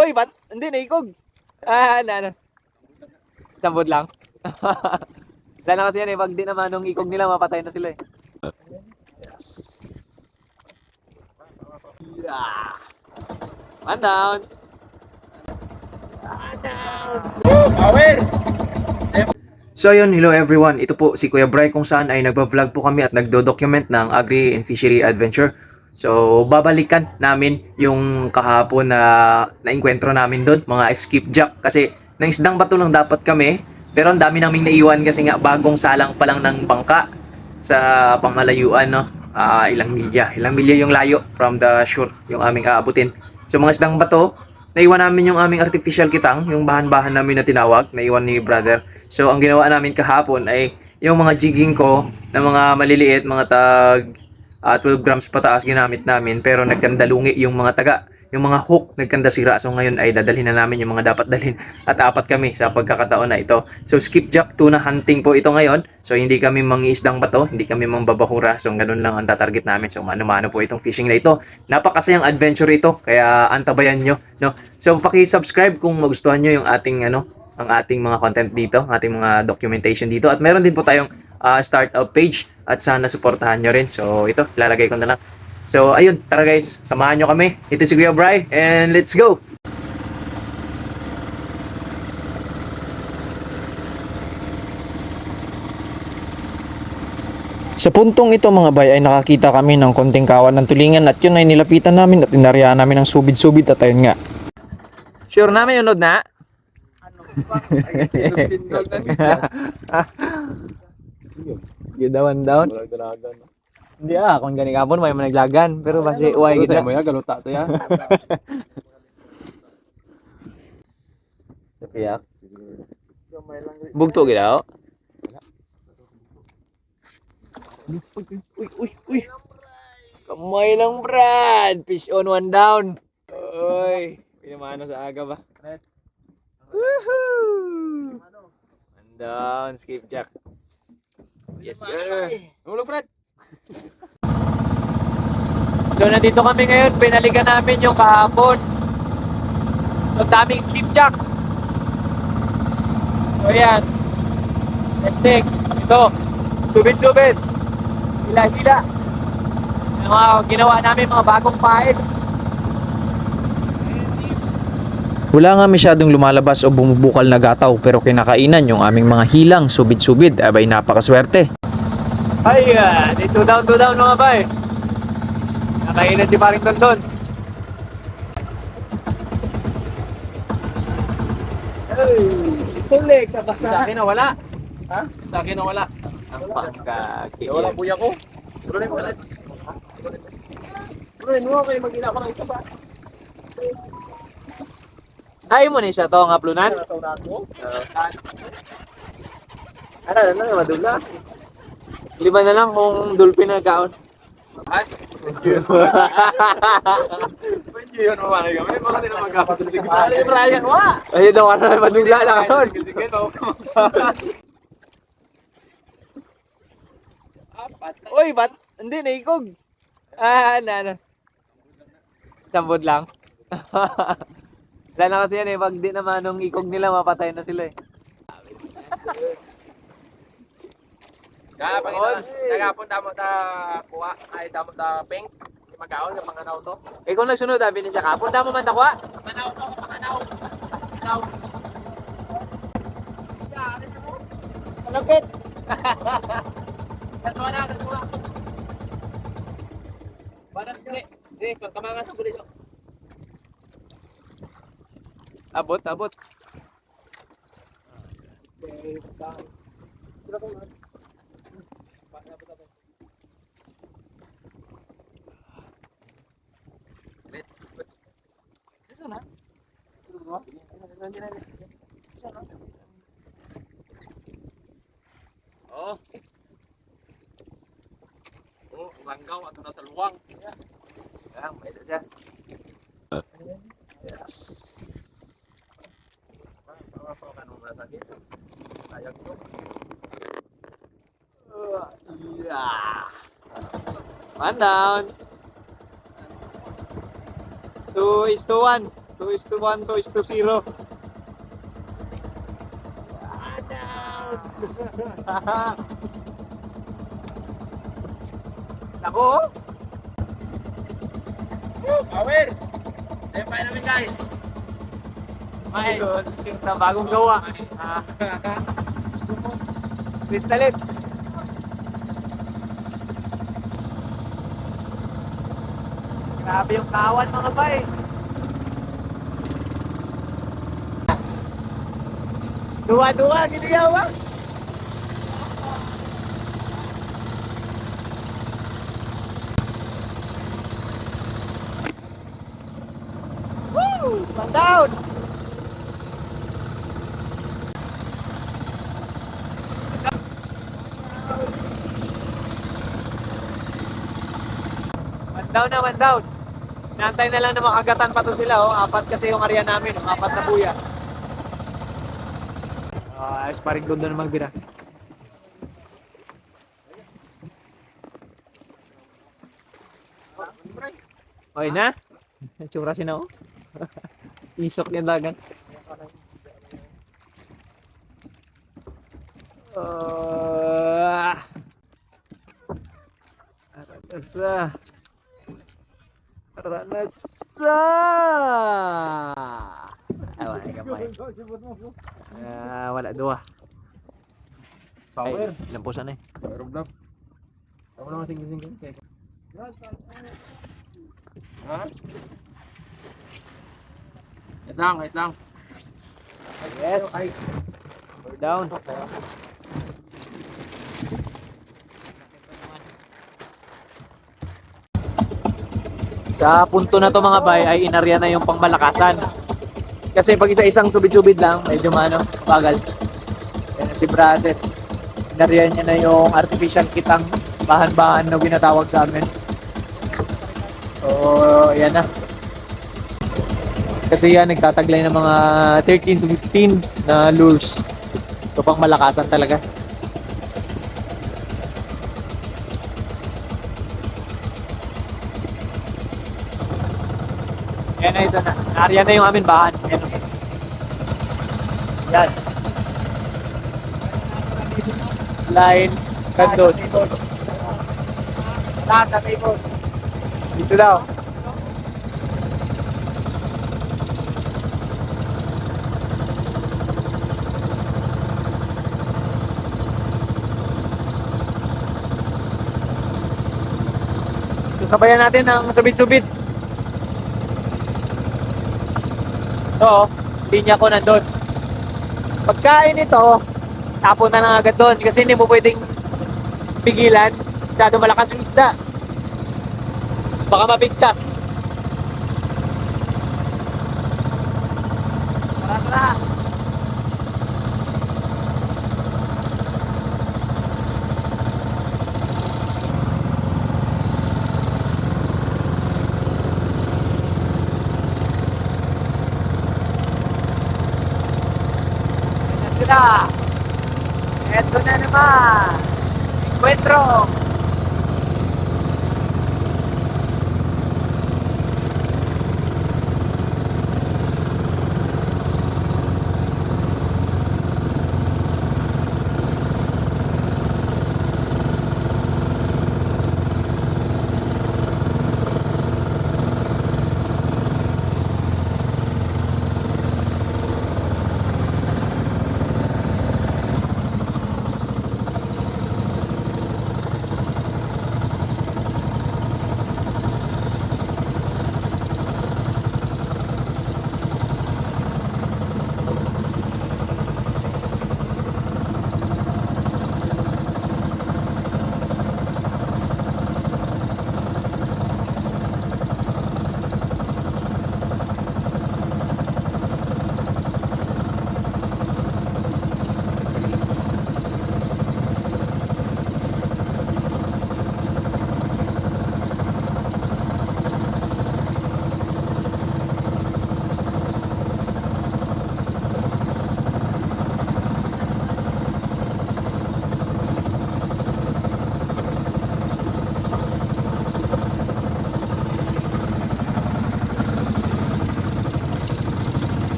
Uy, ba't? Hindi, naikog. Ano. Sambod lang. Wala na kasi yan eh. Pag di naman nung ikog nila, mapatay na sila eh. Yeah. Man down. Man down. Power! So yun, hello everyone. Ito po si Kuya Bry kung saan ay nagba-vlog po kami at nagdo-document ng Agri and Fishery Adventure. So babalikan namin yung kahapon na naengkwentro namin doon, mga skipjack. Kasi nang isdang bato lang dapat kami, pero ang dami naming naiwan kasi nga bagong salang pa lang ng bangka sa pamalayuan, no? Ilang milya yung layo from the shore yung aming aabutin. So mga isdang bato, naiwan namin yung aming artificial kitang, yung bahan-bahan namin na tinawag, naiwan ni brother. So, ang ginawa namin kahapon ay yung mga jigging ko na mga maliliit, mga tag 12 grams pataas ginamit namin pero nagkandalungi yung mga taga. Yung mga hook nagkanda sira. So, ngayon ay dadalhin na namin yung mga dapat dalhin. At apat kami sa pagkakataon na ito. So, skipjack tuna hunting po ito ngayon. So, hindi kami mangiisdang bato, hindi kami mambabahura. So, ganun lang ang tatarget namin. So, mano-mano po itong fishing na ito. Napakasayang adventure ito. Kaya antabayan nyo. No? So, paki-subscribe kung magustuhan nyo yung ating ang ating mga content dito, ating mga documentation dito. At meron din po tayong startup page at sana suportahan nyo rin. So, ito, ilalagay ko na lang. So, ayun, tara guys, samahan nyo kami. Ito si Kuya Bry, and let's go! Sa puntong ito mga bay ay nakakita kami ng konting kawan ng tulingan at yun ay nilapitan namin at inaryahan namin ng subid-subid at ayun nga. Sure na, may unod na? Gidawan down. Hindi kung gani kapon may managlagan pero basi uway gid. Mo ya galuta to ya. Sapiyak. Bugto gid daw. Uy. Kamay lang Brad. Fish on, one down. Uy, pinamano sa aga ba? Woohoo! One down, skipjack. Yes sir. Ulog Brad. So nandito kami ngayon, pinalikan namin yung kahapon. So daming skipjack. So yan. Testing. Ito. Subid-subid. Hila-hila. Yung mga ginawa namin, mga bagong pain. Wala nga masyadong lumalabas o bumubukal na gataw pero kinakainan yung aming mga hilang subid-subid abay napakaswerte. Ay, di two down mga bay. Nakainan si paring Tonton. Ay, tulik sa basa. Sa akin na wala. Ha? Sa akin na wala. Ang pangkaki. Wala buya ko. Bro na mo. Bro, mo kayo magina ko ng isa pa. Ay mo ni siya to nga plunan. Ara na madula. Lima na lang kung dolphin na kaon. Ay. Pwede yun mamalay kami. Baka din na magkapatulig. Ay, Brian wa. Ay daw ana madula lang kaon. Uy, ba't? Hindi, naikog. Ano. Sambod lang. Wala na kasi yan eh. Pag di naman nung ikog nila, mapatay na sila eh. Kaya Panginoon, nagapon damo ta kuha ay damo ta pink. Magaon sa mga nauto. Eh kung nagsunod, sabi niya kapon, damo man takwa. Manaw to, manaw. Manaw. Malapit. Katuwa na, katuwa. Banat kuli. Di, kamangan sa kuli. Abot. Oh. Oh, langgaw ato na sa luwang. Yan, may isa siya. Man down. 2-1. 2:1, 2:0. Nako! Power! Ayun pa namin guys. Ayun, na bagong gawa. Kristalit. Grabe yung kawan mga bay. Dua-dua, ginigawa. Woo! Man down! Man down na, man down. Naantay na lang na makagatan pa to sila, oh. 4 kasi yung area namin, 4 na buya. Ayos pa rin doon na magbira. Okay na? Tsura si na, oh. Isok yung dagan. Aranasa. Aranasa. Wala gamay. Wala dua. Power. Lampusan na eh. Power of love. Ako naman singin-singin. Ha? Wait lang, wait lang. Yes. We're down. Sa punto na to mga bay ay inarya na yung pangmalakasan. Kasi pag isa-isang subid-subid lang, medyo bagal. Yan si brother. Inarya niya na yung artificial kitang bahan-bahan na ginatawag sa amin. So, yan na. Kasi yan, nagtataglay ng mga 13 to 15 na lures. So, pang malakasan talaga. Yan na, ito na. Naarya na yung amin bahan. Yan. Yan. Line. Kandon. Lahat sa table. Dito daw. Sabayan natin ang subit-subit. Oo, linya ko nandun. Pagkain ito, tapon na lang agad doon kasi hindi mo pwedeng pigilan. Masyado malakas yung isda. Baka mabigtas. Tara. Eto na naman. Encuentro.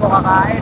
po kakain.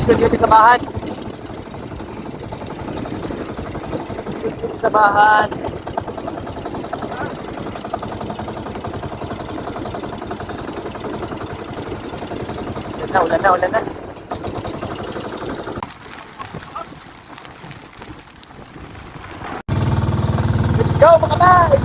Duty sa bahan. Duty sa bahan. Ulan na, ulan na. Let's go mga bay!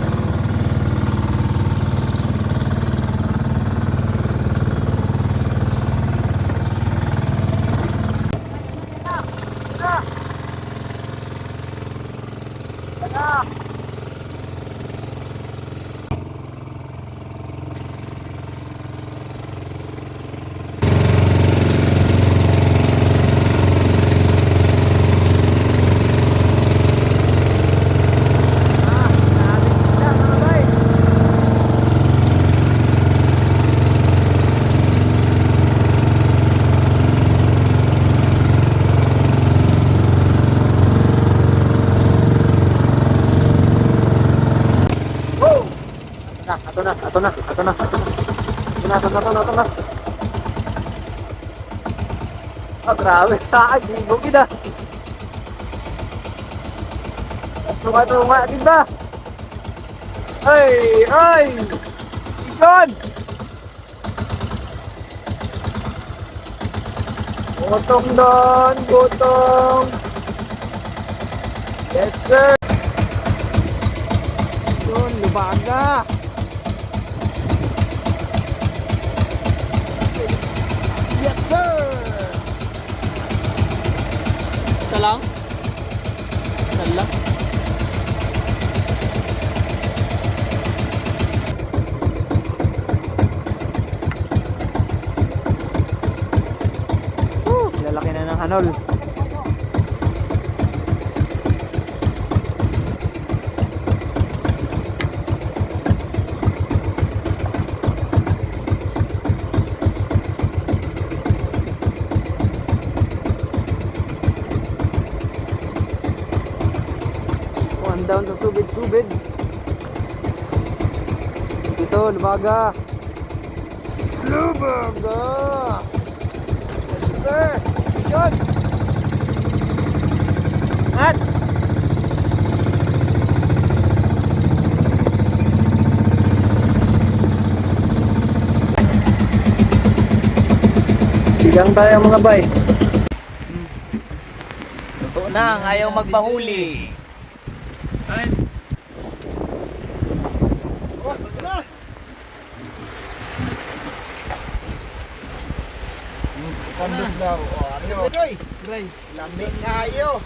Ato na. Ah, grabe. Gigo kita. Tunga, din ba? Ay! Ison! Gotong doon, gotong. Yes, sir. Yun, lubaga. Yes, sir! Isa lang? Isa lang? Lalaki na ng hanol. Down sa subid-subid. Dito, lubaga. Yes, sir. Yun. At sigang tayo mga bay. Totoo na, ayaw magpahuli. Kandos daw. Oh, ano? Joy. Gray. Lamig kayo.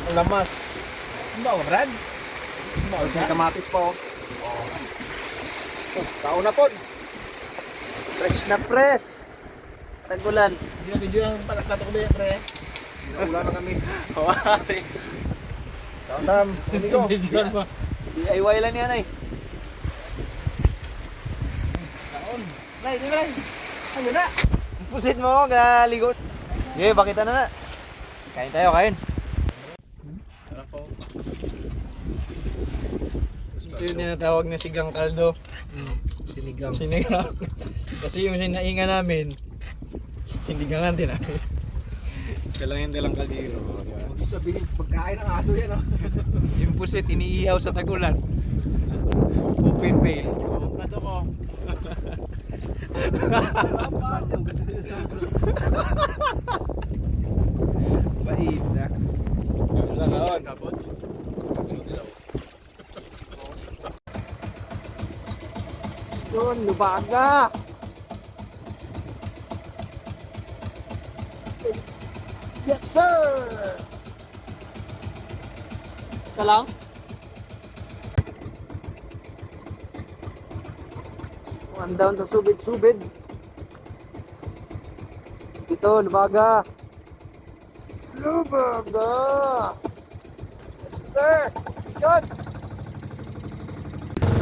Ang lamas. Ano ba, Brad? Tapos may kamatis pa, oh. Tapos, tao na po. Fresh na fresh. Tagulan. Hindi na video yung palaktato ko ba, pre? Naulan na kami. Hawari. Tam, hindi ko. Video mo. DIY lang yan ay. Taon. Nay, di ba? Ano na? Pusit mo, galigot. Okay, bakit na na? Kain tayo, kain. Sarap po. Ito yung tinatawag na sigang kaldo. Sinigang. Sinigang. Kasi yung sinainga namin, sinigangan din namin. Isa lang yung dalang kaldero. Huwag sabihin, pagkain ng aso yan, oh. Yung pusit, iniihaw sa tagulan. Open bail. Pato ko. Bait na. Yun, lubaga! Yes, sir! Isa lang? One down sa subid-subid. Dito, lubaga! Lubaga! Yes, sir! Yun!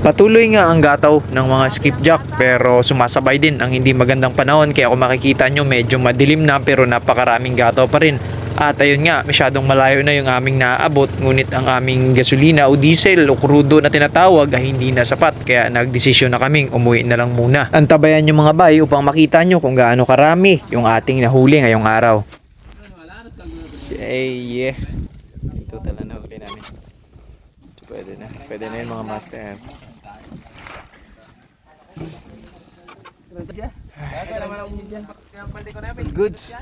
Patuloy nga ang gataw ng mga skipjack pero sumasabay din ang hindi magandang panahon kaya kung makikita nyo medyo madilim na pero napakaraming gataw pa rin. At ayun nga, masyadong malayo na yung aming naaabot ngunit ang aming gasolina o diesel o krudo na tinatawag ay hindi na sapat kaya nagdesisyon na kaming umuwi na lang muna. Antabayan yung mga bay upang makita nyo kung gaano karami yung ating nahuli ngayong araw. Yeah. Ito tala na huli namin. Pwede na yun mga master. Goods.